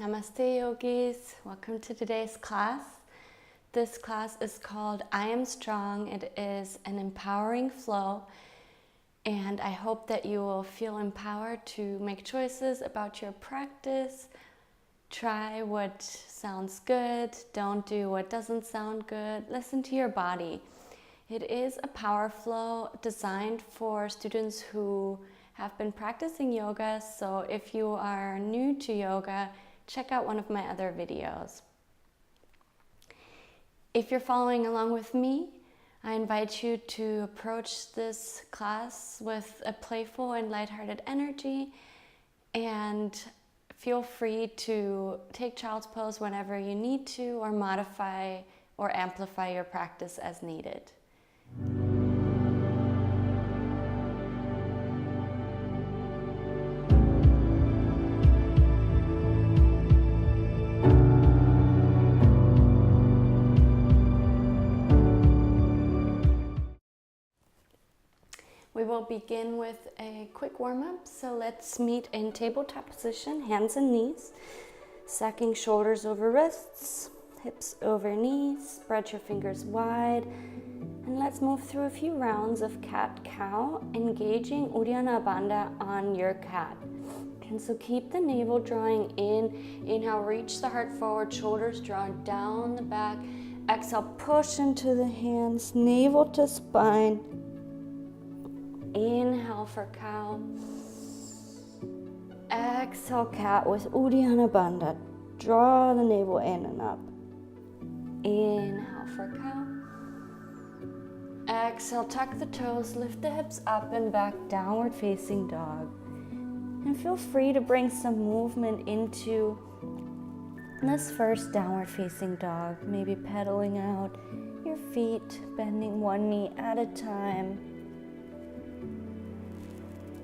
Namaste yogis, welcome to today's class. This class is called I Am Strong. It is an empowering flow, and I hope that you will feel empowered to make choices about your practice. Try what sounds good, don't do what doesn't sound good. Listen to your body. It is a power flow designed for students who have been practicing yoga, so if you are new to yoga, check out one of my other videos. If you're following along with me, I invite you to approach this class with a playful and lighthearted energy, and feel free to take child's pose whenever you need to, or modify or amplify your practice as needed. We will begin with a quick warm-up, so let's meet in tabletop position, hands and knees, stacking shoulders over wrists, hips over knees, spread your fingers wide, and let's move through a few rounds of cat-cow, engaging Uddiyana Bandha on your cat. And so keep the navel drawing in, inhale, reach the heart forward, shoulders drawn down the back, exhale, push into the hands, navel to spine. Inhale for cow. Exhale, cat with Uddiyana Bandha. Draw the navel in and up. Inhale for cow. Exhale, tuck the toes, lift the hips up and back, downward facing dog. And feel free to bring some movement into this first downward facing dog. Maybe pedaling out your feet, bending one knee at a time.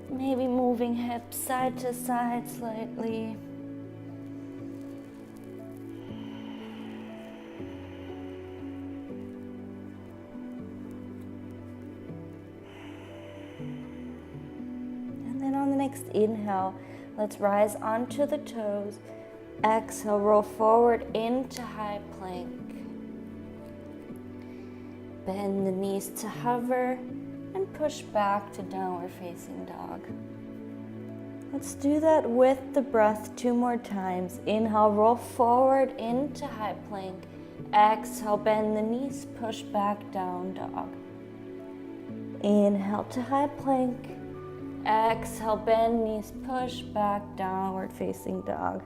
Maybe moving hips side to side slightly. And then on the next inhale, let's rise onto the toes. Exhale, roll forward into high plank. Bend the knees to hover. And push back to downward facing dog. Let's do that with the breath 2 more times. Inhale, roll forward into high plank. Exhale, bend the knees, push back down dog. Inhale to high plank. Exhale, bend knees, push back downward facing dog.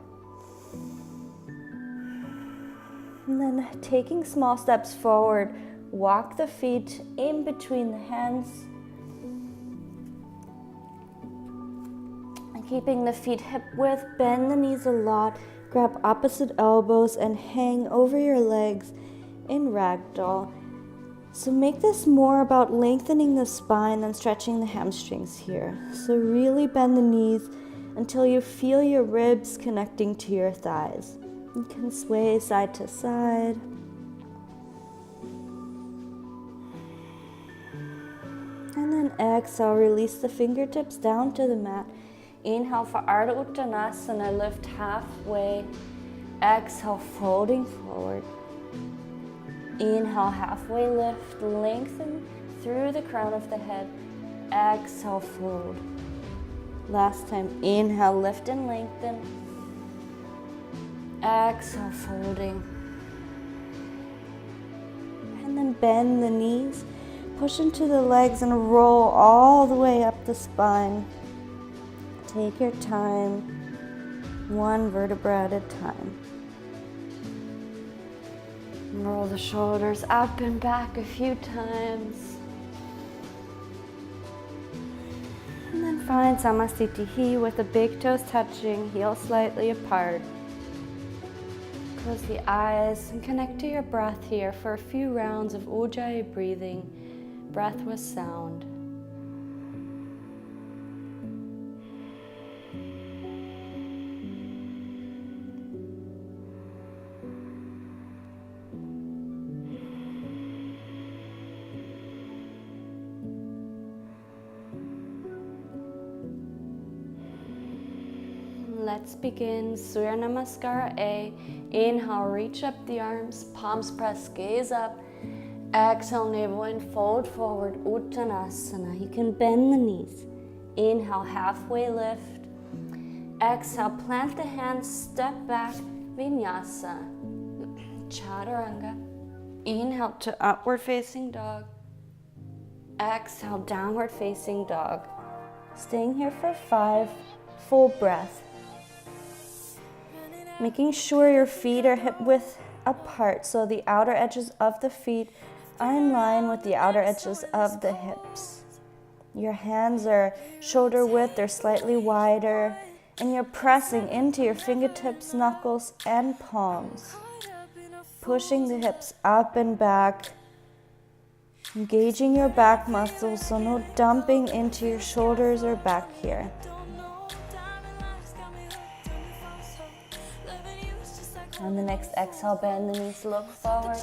And then taking small steps forward, walk the feet in between the hands. And keeping the feet hip width, bend the knees a lot, grab opposite elbows and hang over your legs in ragdoll. So make this more about lengthening the spine than stretching the hamstrings here. So really bend the knees until you feel your ribs connecting to your thighs. You can sway side to side. And then exhale, release the fingertips down to the mat. Inhale for Ardha Uttanasana, lift halfway. Exhale, folding forward. Inhale, halfway lift, lengthen through the crown of the head. Exhale, fold. Last time, inhale, lift and lengthen. Exhale, folding. And then bend the knees. Push into the legs and roll all the way up the spine. Take your time, 1 vertebra at a time. Roll the shoulders up and back a few times. And then find Samasthiti with the big toes touching, heels slightly apart. Close the eyes and connect to your breath here for a few rounds of Ujjayi breathing. Breath with sound. Let Let's begin Surya Namaskara A. Inhale, reach up the arms, palms press, gaze up. Exhale, navel in, fold forward, Uttanasana. You can bend the knees. Inhale, halfway lift. Exhale, plant the hands, step back, Vinyasa. Chaturanga. Inhale to upward facing dog. Exhale, downward facing dog. Staying here for 5 full breaths. Making sure your feet are hip width apart so the outer edges of the feet are in line with the outer edges of the hips. Your hands are shoulder width or slightly wider, and you're pressing into your fingertips, knuckles, and palms. Pushing the hips up and back. Engaging your back muscles, so no dumping into your shoulders or back here. On the next exhale, bend the knees, look forward.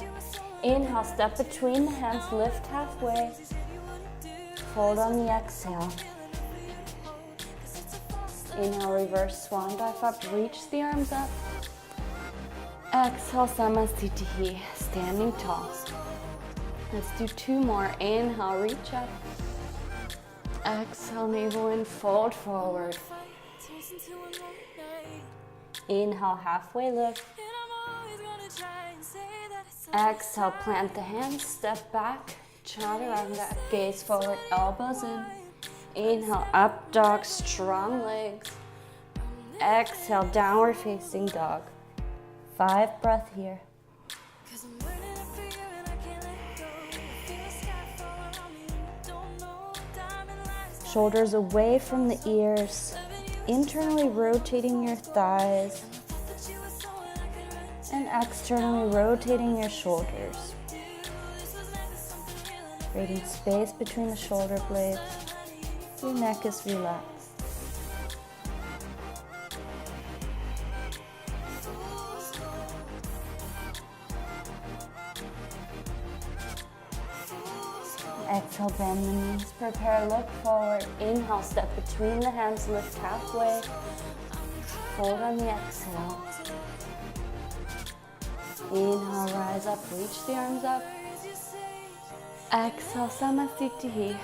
Inhale, step between the hands, lift halfway. Fold on the exhale. Inhale, reverse swan dive up, reach the arms up. Exhale, Samasthiti, standing tall. Let's do 2 more. Inhale, reach up. Exhale, navel in, fold forward. Inhale, halfway lift. Exhale, plant the hands, step back, chaturanga, gaze forward, elbows in. Inhale, up dog, strong legs. Exhale, downward facing dog. 5 breaths here. Shoulders away from the ears, internally rotating your thighs, and externally rotating your shoulders. Creating space between the shoulder blades. Your neck is relaxed. Exhale, bend the knees, prepare, look forward. Inhale, step between the hands, lift halfway. Fold on the exhale. Inhale, rise up, reach the arms up. Exhale, Samasthiti.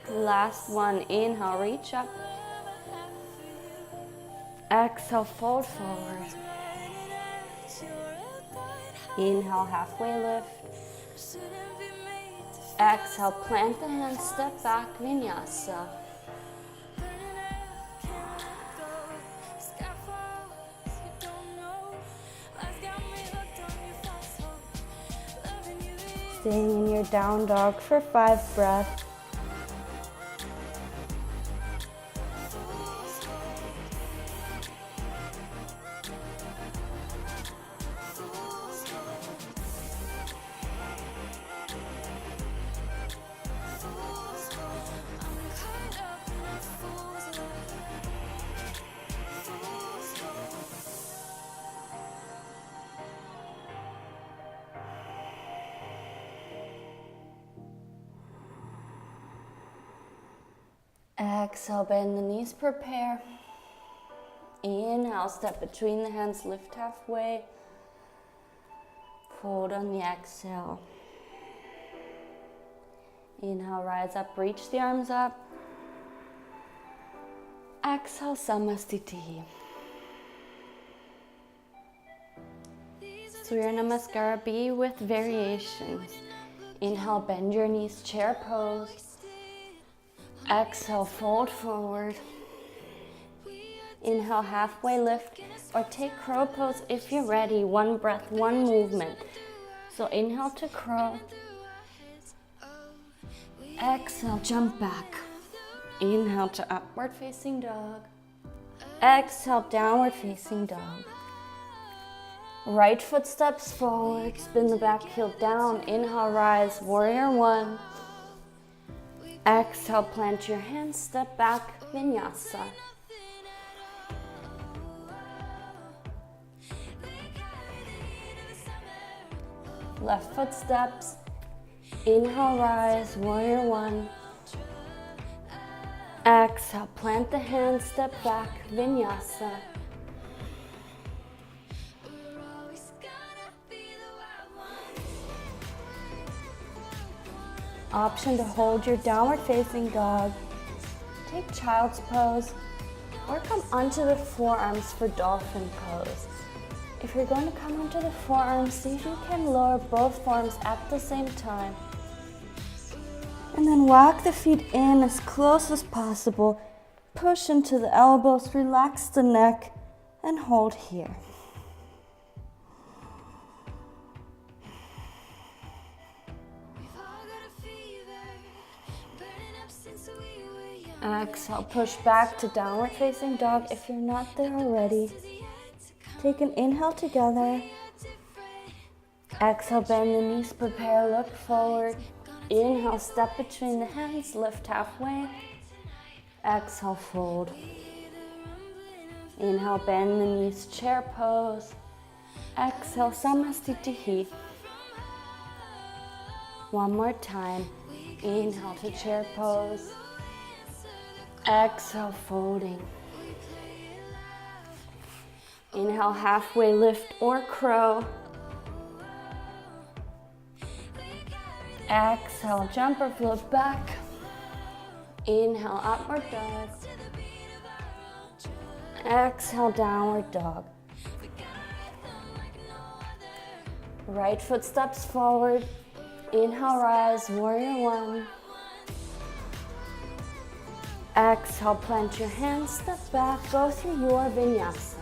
Last one, inhale, reach up. Exhale, fold forward. Inhale, halfway lift. Exhale, plant the hands, step back, Vinyasa. Staying in your down dog for 5 breaths. Exhale, bend the knees, prepare. Inhale, step between the hands, lift halfway. Fold on the exhale. Inhale, rise up, reach the arms up. Exhale, Samasthiti. Surya Namaskara B with variations. Inhale, bend your knees, chair pose. Exhale, fold forward. Inhale, halfway lift, or take crow pose if you're ready. 1 breath, 1 movement. So inhale to crow. Exhale, jump back. Inhale to upward facing dog. Exhale, downward facing dog. Right foot steps forward, spin the back heel down. Inhale, rise, warrior 1. Exhale, plant your hands, step back, Vinyasa. Left foot steps. Inhale, rise, warrior 1. Exhale, plant the hands, step back, vinyasa. Option to hold your downward facing dog. Take child's pose or come onto the forearms for dolphin pose. If you're going to come onto the forearms, see if you can lower both forearms at the same time. And then walk the feet in as close as possible. Push into the elbows, relax the neck, and hold here. Exhale, push back to downward facing dog if you're not there already. Take an inhale together. Exhale, bend the knees, prepare, look forward. Inhale, step between the hands, lift halfway. Exhale, fold. Inhale, bend the knees, chair pose. Exhale, Samastitihi. One more time. Inhale to chair pose. Exhale, folding. Inhale, halfway lift or crow. Exhale, jump or float back. Inhale, upward dog. Exhale, downward dog. Right foot steps forward. Inhale, rise, warrior one. Exhale, plant your hands, step back, go through your vinyasa.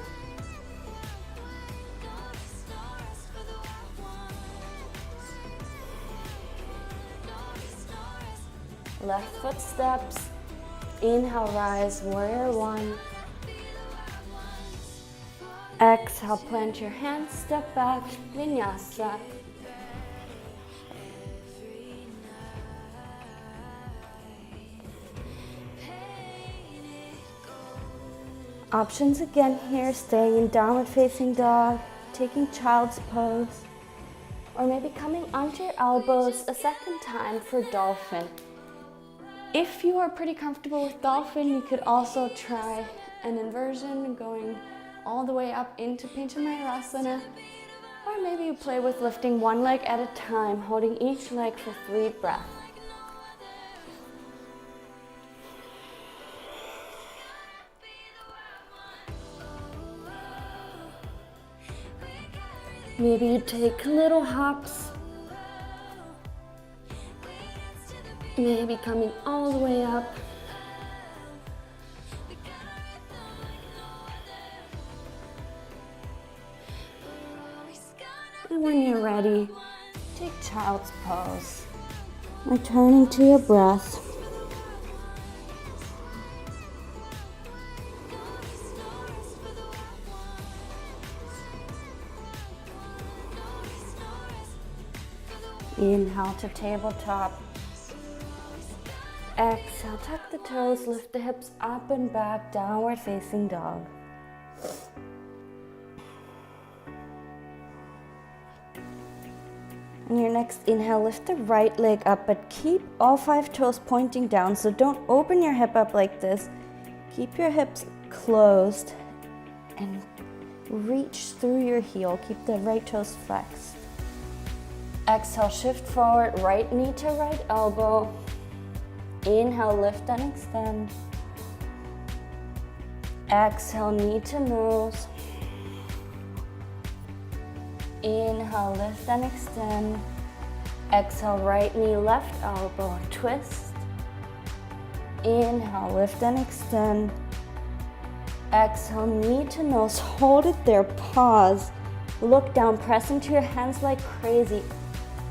Left foot steps. Inhale, rise, warrior one. Exhale, plant your hands, step back, vinyasa. Options again here, staying in downward facing dog, taking child's pose, or maybe coming onto your elbows a second time for dolphin. If you are pretty comfortable with dolphin, you could also try an inversion going all the way up into Pinchamayurasana, or maybe you play with lifting one leg at a time, holding each leg for 3 breaths. Maybe you take little hops, maybe coming all the way up. And when you're ready, take child's pose, returning to your breath. Inhale to tabletop. Exhale, tuck the toes, lift the hips up and back, downward facing dog. On your next inhale, lift the right leg up, but keep all 5 toes pointing down, so don't open your hip up like this. Keep your hips closed and reach through your heel. Keep the right toes flexed. Exhale, shift forward, right knee to right elbow. Inhale, lift and extend. Exhale, knee to nose. Inhale, lift and extend. Exhale, right knee, left elbow, twist. Inhale, lift and extend. Exhale, knee to nose, hold it there, pause. Look down, press into your hands like crazy.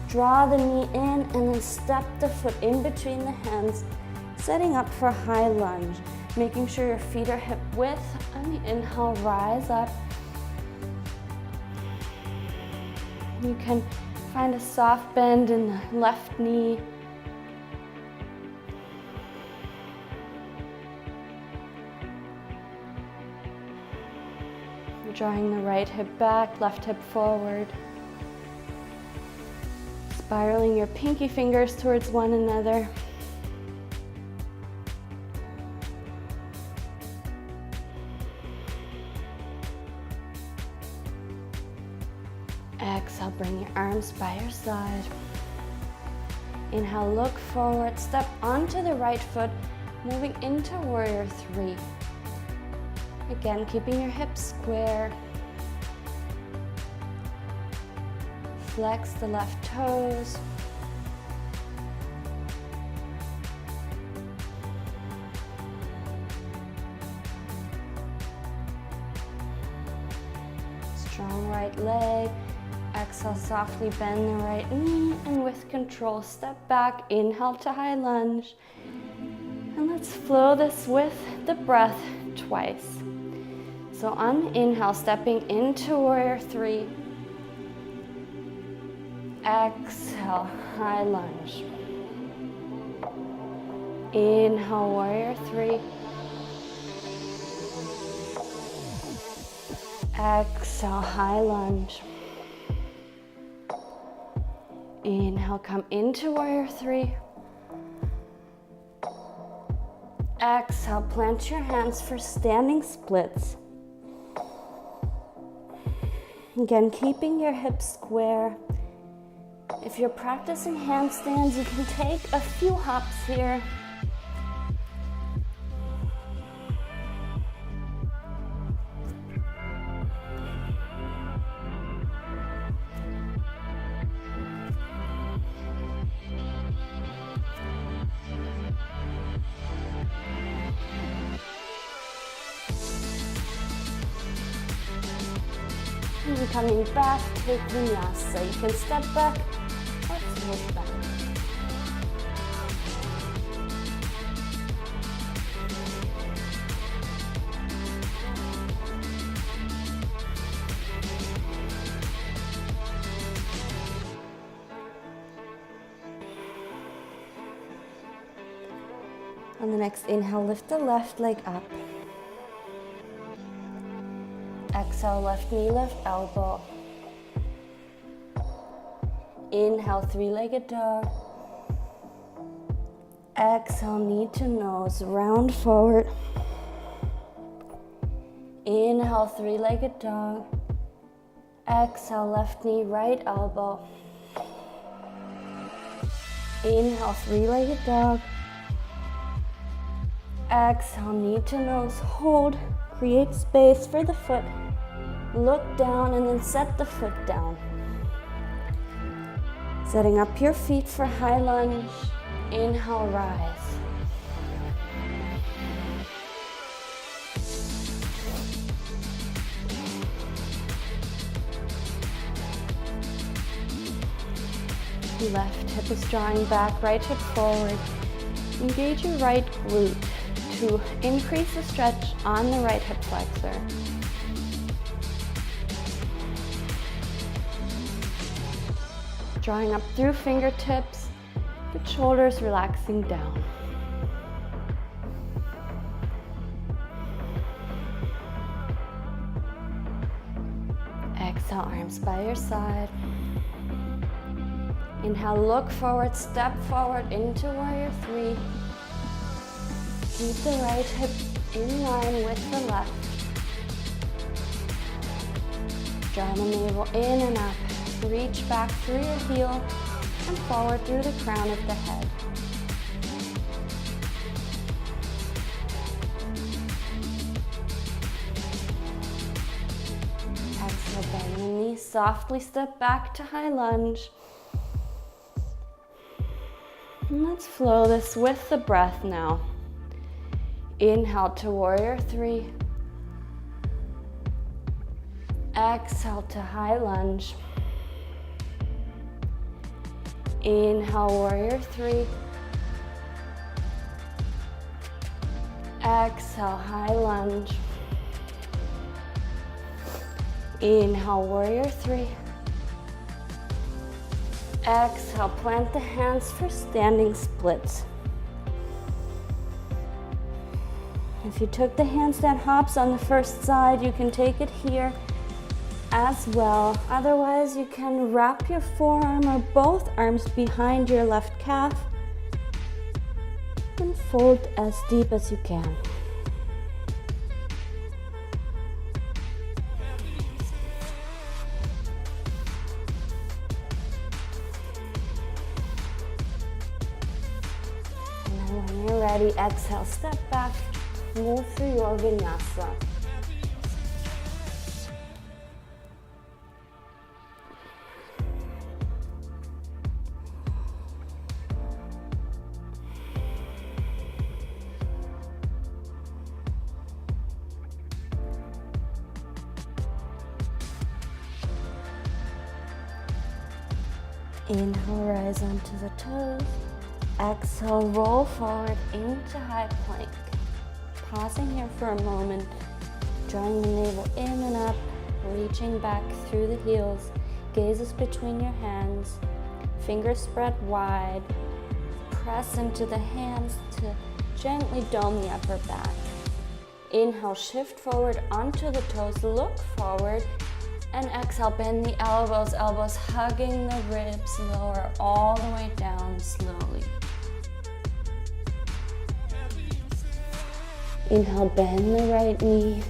Draw the knee in and then step the foot in between the hands, setting up for high lunge. Making sure your feet are hip width. On the inhale, rise up. You can find a soft bend in the left knee. Drawing the right hip back, left hip forward. Spiraling your pinky fingers towards one another. Exhale, bring your arms by your side. Inhale, look forward, step onto the right foot, moving into warrior three. Again, keeping your hips square. Flex the left toes. Strong right leg. Exhale, softly bend the right knee, and with control, step back. Inhale to high lunge. And let's flow this with the breath twice. So on the inhale, stepping into warrior three. Exhale, high lunge. Inhale, warrior three. Exhale, high lunge. Inhale, come into warrior three. Exhale, plant your hands for standing splits. Again, keeping your hips square. If you're practicing handstands, you can take a few hops here. And coming back, take vinyasa. You can step back or switch back. On the next inhale, lift the left leg up. Exhale, left knee, left elbow. Inhale, three-legged dog. Exhale, knee to nose, round forward. Inhale, three-legged dog. Exhale, left knee, right elbow. Inhale, three-legged dog. Exhale, knee to nose, hold. Create space for the foot. Look down and then set the foot down. Setting up your feet for high lunge. Inhale, rise. Left hip is drawing back, right hip forward. Engage your right glute to increase the stretch on the right hip flexor. Drawing up through fingertips, the shoulders relaxing down. Exhale, arms by your side. Inhale, look forward, step forward into warrior three. Keep the right hip in line with the left. Draw the navel in and up. Reach back through your heel and forward through the crown of the head. Exhale, bend the knees, softly step back to high lunge. And let's flow this with the breath now. Inhale to warrior three. Exhale to high lunge. Inhale, warrior three. Exhale, high lunge. Inhale, warrior three. Exhale, plant the hands for standing splits. If you took the handstand hops on the first side, you can take it here as well. Otherwise, you can wrap your forearm or both arms behind your left calf and fold as deep as you can. you're ready, exhale, step back, move through your vinyasa. Inhale, rise onto the toes. Exhale, roll forward into high plank. Pausing here for a moment, drawing the navel in and up, reaching back through the heels, gazes between your hands, fingers spread wide. Press into the hands to gently dome the upper back. Inhale, shift forward onto the toes, look forward. And exhale, bend the elbows, elbows hugging the ribs, lower all the way down slowly. Inhale, bend the right knee.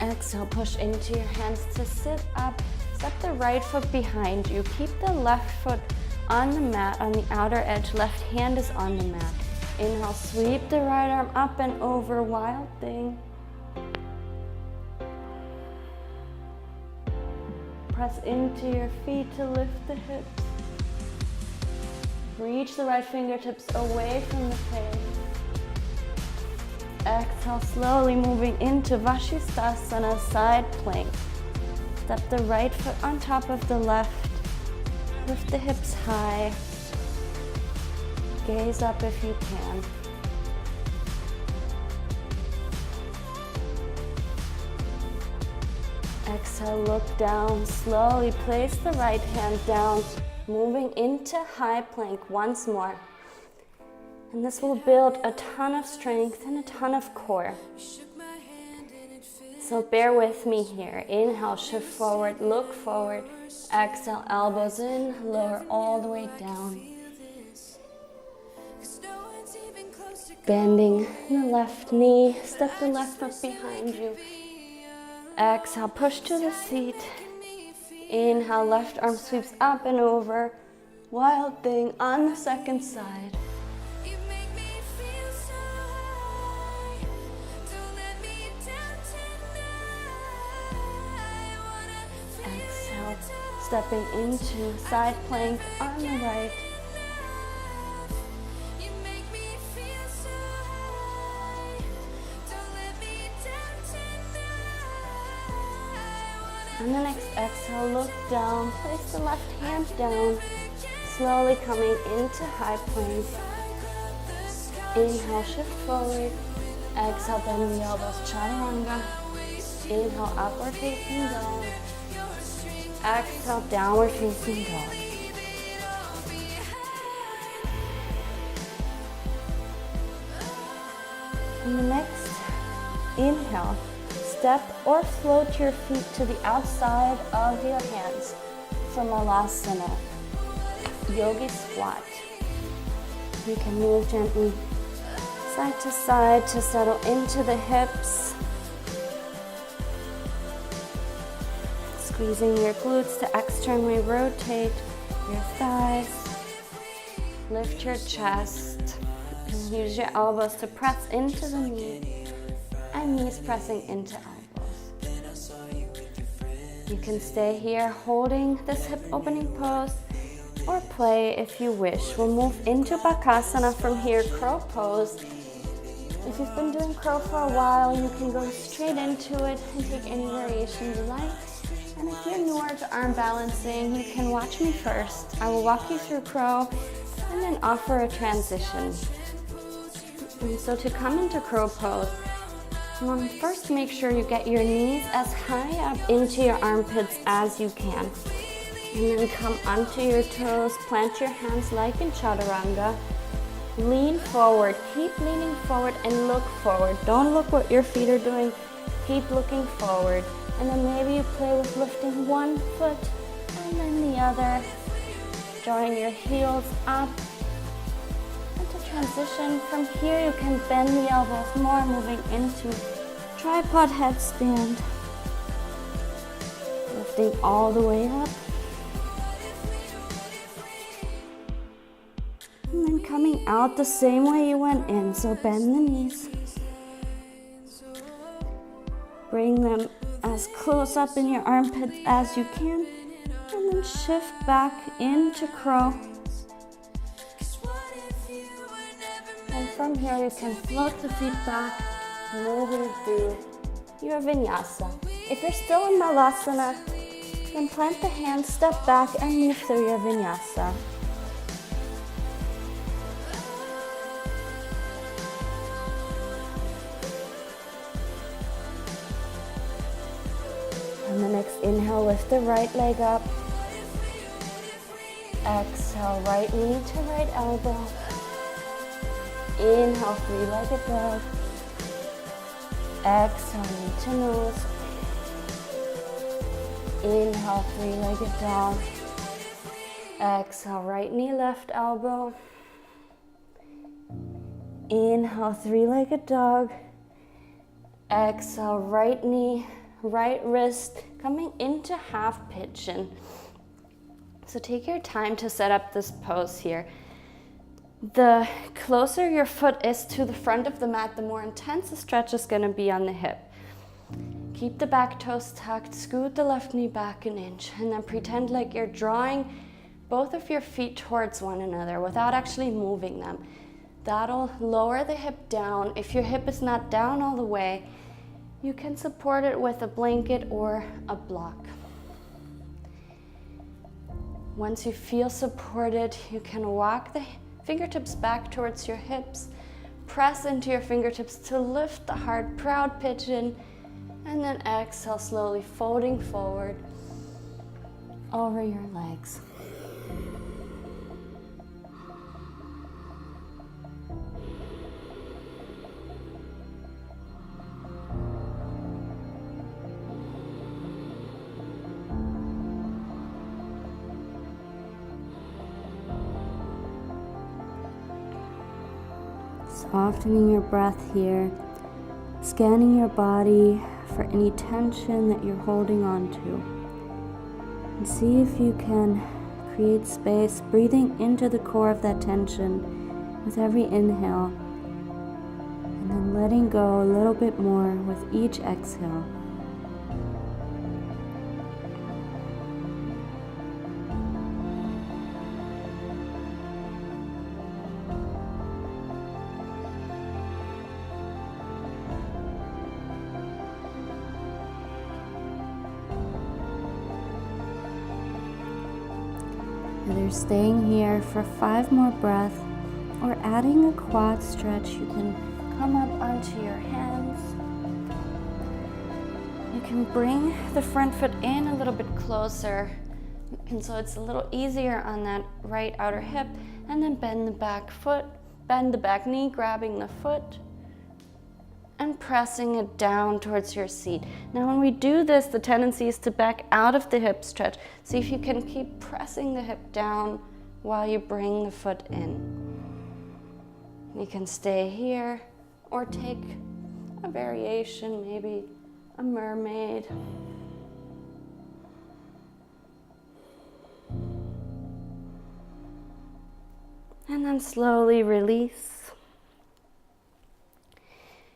Exhale, push into your hands to sit up. Step the right foot behind you. Keep the left foot on the mat, on the outer edge. Left hand is on the mat. Inhale, sweep the right arm up and over, wild thing. Press into your feet to lift the hips. Reach the right fingertips away from the face. Exhale, slowly moving into Vashisthasana, side plank. Step the right foot on top of the left. Lift the hips high. Gaze up if you can. Exhale, look down. Slowly place the right hand down, moving into high plank once more. And this will build a ton of strength and a ton of core. So bear with me here. Inhale, shift forward, look forward. Exhale, elbows in, lower all the way down. Bending the left knee, step the left foot behind you. Exhale, push to the seat. Inhale, left arm sweeps up and over. Wild thing on the second side. Exhale, stepping into side plank on the right. On the next exhale, look down, place the left hand down, slowly coming into high plank. Inhale, shift forward. Exhale, bend the elbows, chaturanga. Inhale, upward facing dog. Exhale, downward facing dog. And the next, inhale. Step or float your feet to the outside of your hands for Malasana, yogi squat. You can move gently side to settle into the hips. Squeezing your glutes to externally rotate your thighs. Lift your chest and use your elbows to press into the knee and knees pressing into elbows. You can stay here holding this hip opening pose or play if you wish. We'll move into Bakasana from here, crow pose. If you've been doing crow for a while, you can go straight into it and take any variation you like. And if you're newer to arm balancing, you can watch me first. I will walk you through crow and then offer a transition. And so to come into crow pose, first make sure you get your knees as high up into your armpits as you can. And then come onto your toes, plant your hands like in chaturanga. Lean forward, keep leaning forward and look forward. Don't look what your feet are doing, keep looking forward. And then maybe you play with lifting one foot and then the other, drawing your heels up. And to transition from here, you can bend the elbows more, moving into tripod headstand. Lifting all the way up. And then coming out the same way you went in. So bend the knees. Bring them as close up in your armpits as you can. And then shift back into crow. And from here you can float the feet back, moving through your vinyasa. If you're still in malasana, then plant the hands, step back, and move through your vinyasa. On the next inhale, lift the right leg up. Exhale, right knee to right elbow. Inhale, three-legged dog. Exhale, knee to nose. Inhale, three-legged dog. Exhale, right knee, left elbow. Inhale, three-legged dog. Exhale, right knee, right wrist, coming into half pigeon. So take your time to set up this pose here. The closer your foot is to the front of the mat, the more intense the stretch is going to be on the hip. Keep the back toes tucked, scoot the left knee back an inch, and then pretend like you're drawing both of your feet towards one another without actually moving them. That'll lower the hip down. If your hip is not down all the way, you can support it with a blanket or a block. Once you feel supported, you can walk the fingertips back towards your hips, press into your fingertips to lift the heart, proud pigeon, and then exhale, slowly folding forward over your legs. Softening your breath here, scanning your body for any tension that you're holding on to. And see if you can create space, breathing into the core of that tension with every inhale, and then letting go a little bit more with each exhale. Either staying here for 5 more breaths or adding a quad stretch, you can come up onto your hands. You can bring the front foot in a little bit closer, and so it's a little easier on that right outer hip, and then bend the back foot, bend the back knee, grabbing the foot and pressing it down towards your seat. Now when we do this, the tendency is to back out of the hip stretch. See if you can keep pressing the hip down while you bring the foot in. You can stay here or take a variation, maybe a mermaid. And then slowly release.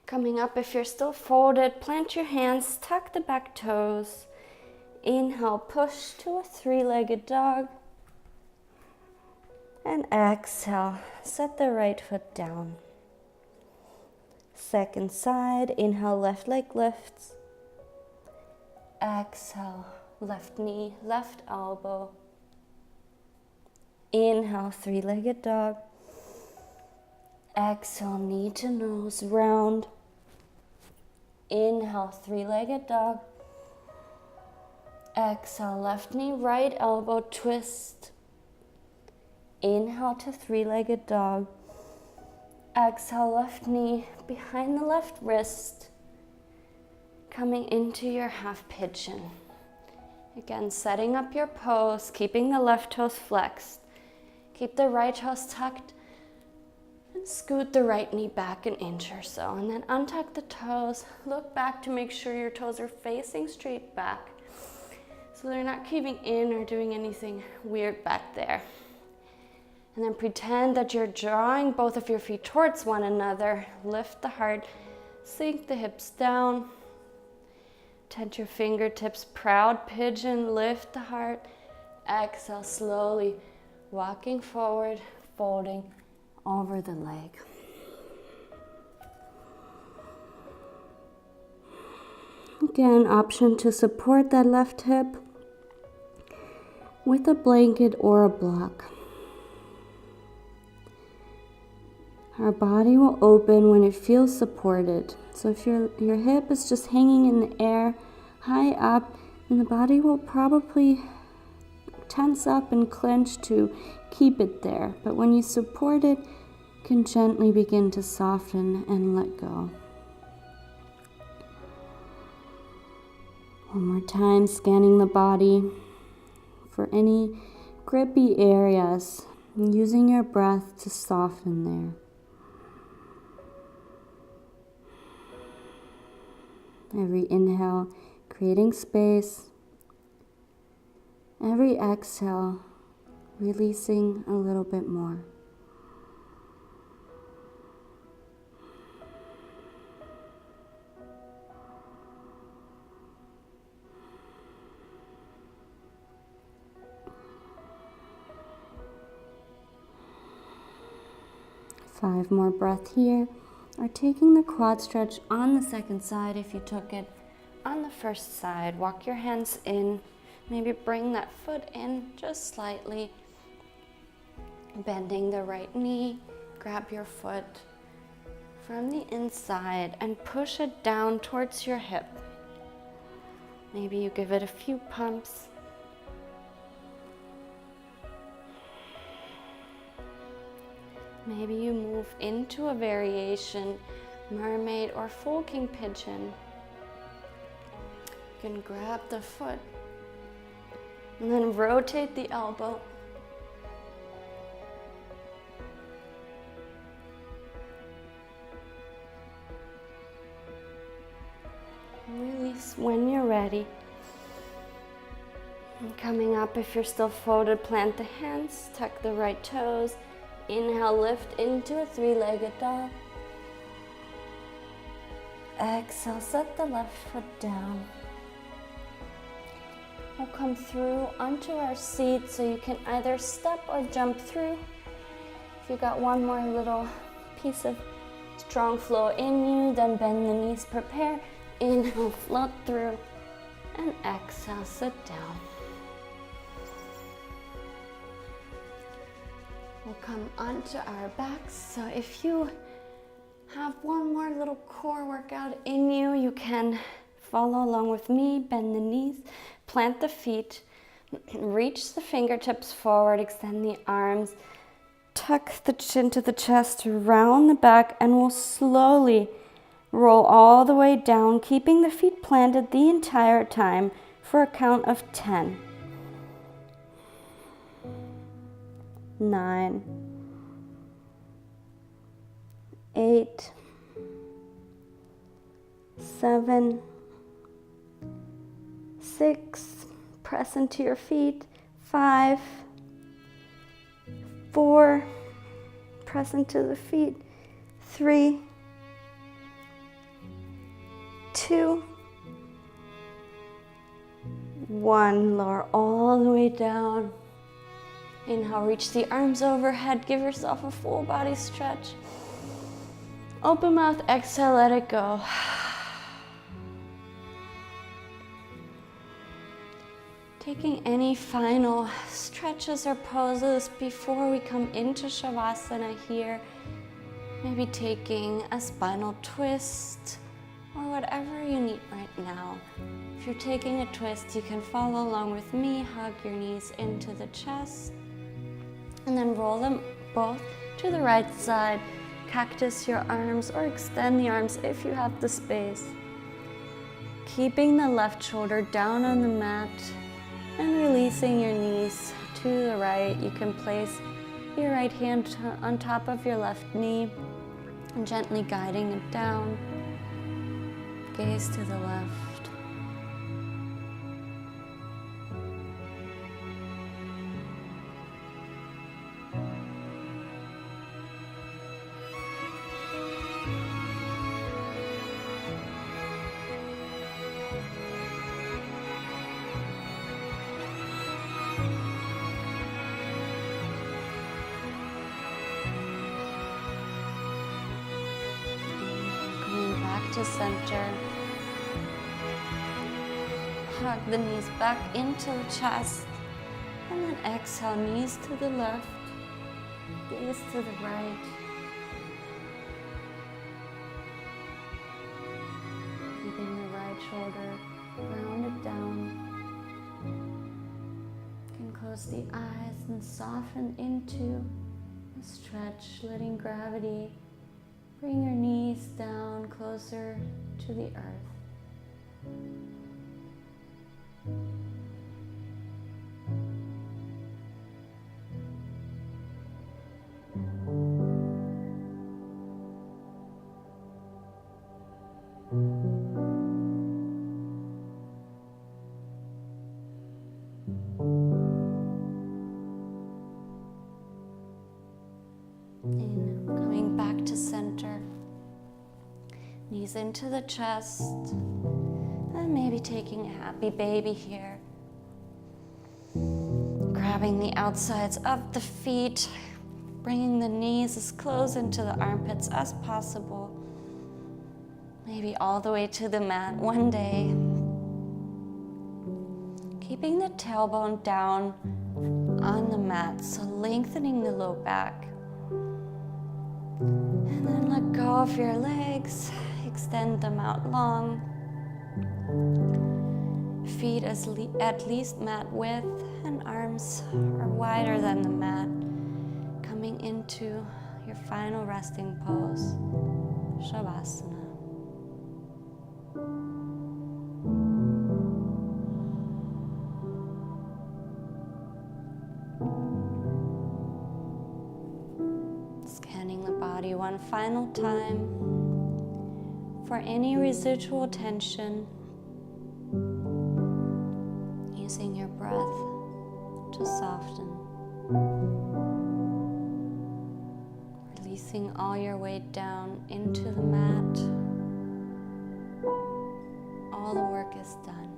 Coming up, if you're still folded, plant your hands, tuck the back toes. Inhale, push to a 3-legged dog. And exhale, set the right foot down. Second side, inhale, left leg lifts. Exhale, left knee, left elbow. Inhale, 3-legged dog. Exhale, knee to nose, round. Inhale, 3-legged dog. Exhale, left knee, right elbow, twist. Inhale to 3-legged dog. Exhale, left knee behind the left wrist, coming into your half pigeon. Again, setting up your pose, keeping the left toes flexed. Keep the right toes tucked. And scoot the right knee back an inch or so, and then untuck the toes. Look back to make sure your toes are facing straight back, so they're not caving in or doing anything weird back there. And then pretend that you're drawing both of your feet towards one another. Lift the heart, sink the hips down. Tent your fingertips, proud pigeon, lift the heart. Exhale slowly, walking forward, folding over the leg. Again, option to support that left hip with a blanket or a block. Our body will open when it feels supported. So if your hip is just hanging in the air, high up, then the body will probably tense up and clench to keep it there. But when you support it, you can gently begin to soften and let go. One more time, scanning the body for any grippy areas, and using your breath to soften there. Every inhale, creating space. Every exhale, releasing a little bit more. Five more breaths here. Or taking the quad stretch on the second side if you took it on the first side. Walk your hands in. Maybe bring that foot in just slightly. Bending the right knee. Grab your foot from the inside and push it down towards your hip. Maybe you give it a few pumps. Maybe you move into a variation, mermaid or full king pigeon. You can grab the foot and then rotate the elbow. Release when you're ready. And coming up, if you're still folded, plant the hands, tuck the right toes. Inhale, lift into a three-legged dog. Exhale, set the left foot down. We'll come through onto our seat, so you can either step or jump through. If you got one more little piece of strong flow in you, then bend the knees, prepare. Inhale, float through, and exhale, sit down. We'll come onto our backs. So if you have one more little core workout in you, you can follow along with me. Bend the knees, plant the feet, reach the fingertips forward, extend the arms, tuck the chin to the chest, round the back, and we'll slowly roll all the way down, keeping the feet planted the entire time for a count of 10. 9, 8, 7, 6, press into your feet, 5, 4, press into the feet, 3, 2, 1, lower all the way down. Inhale, reach the arms overhead, give yourself a full body stretch. Open mouth, exhale, let it go. Taking any final stretches or poses before we come into Shavasana here. Maybe taking a spinal twist or whatever you need right now. If you're taking a twist, you can follow along with me. Hug your knees into the chest. And then roll them both to the right side. Cactus your arms or extend the arms if you have the space. Keeping the left shoulder down on the mat and releasing your knees to the right. You can place your right hand on top of your left knee and gently guiding it down. Gaze to the left. to center. Hug the knees back into the chest. And then exhale, knees to the left, gaze to the right. Keeping the right shoulder rounded down. You can close the eyes and soften into a stretch, letting gravity bring your knees down closer to the earth. And coming back to center, knees into the chest, and maybe taking a happy baby here. Grabbing the outsides of the feet, bringing the knees as close into the armpits as possible. Maybe all the way to the mat one day. Keeping the tailbone down on the mat, so lengthening the low back. And then let go of your legs, extend them out long. Feet at least mat width, and arms are wider than the mat. Coming into your final resting pose, Shavasana. Scanning the body one final time for any residual tension, using your breath to soften. Releasing all your weight down into the mat. All the work is done.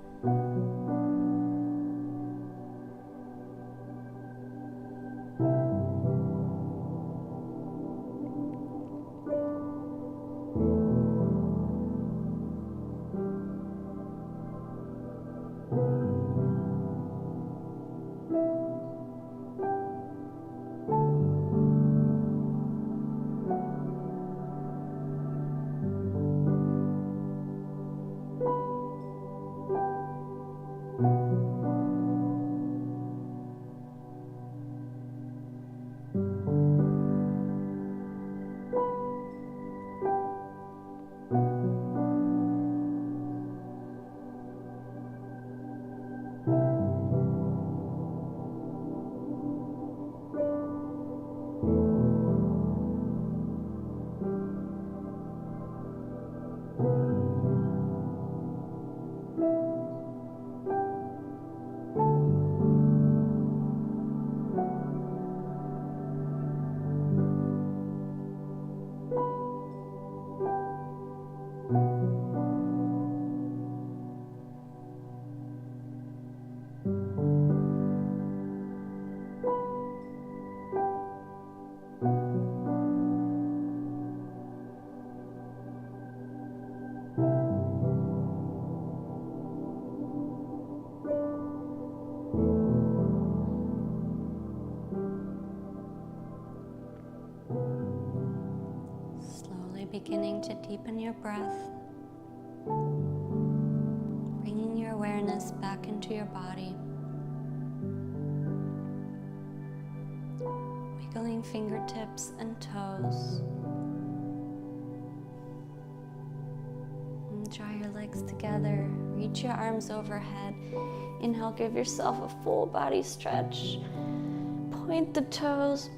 Beginning to deepen your breath, bringing your awareness back into your body, wiggling fingertips and toes, and draw your legs together, reach your arms overhead. Inhale, give yourself a full body stretch, point the toes.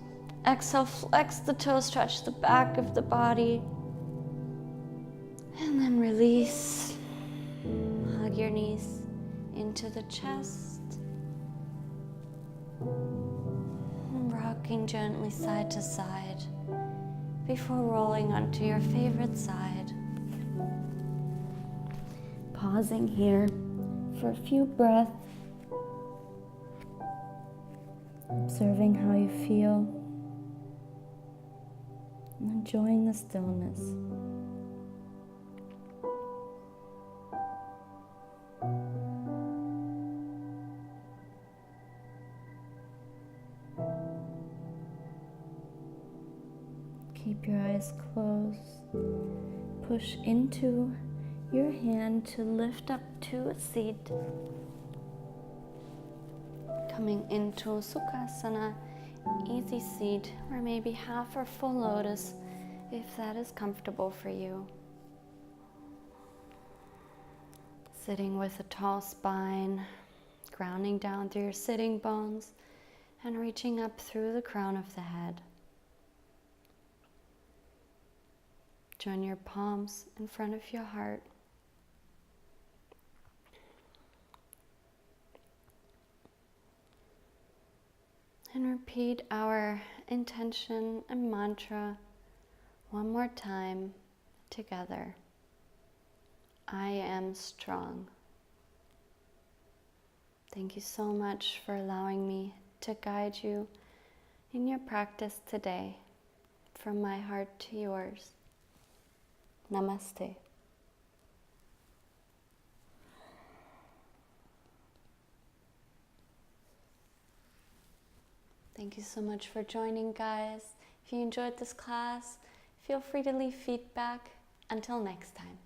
Exhale, flex the toes, stretch the back of the body. And then release. Hug your knees into the chest. And rocking gently side to side before rolling onto your favorite side. Pausing here for a few breaths. Observing how you feel. And enjoying the stillness. Keep your eyes closed. Push into your hand to lift up to a seat. Coming into Sukhasana, easy seat, or maybe half or full lotus if that is comfortable for you. Sitting with a tall spine, grounding down through your sitting bones and reaching up through the crown of the head. Join your palms in front of your heart. And repeat our intention and mantra one more time together. I am strong. Thank you so much for allowing me to guide you in your practice today. From my heart to yours. Namaste. Thank you so much for joining, guys. If you enjoyed this class, feel free to leave feedback. Until next time.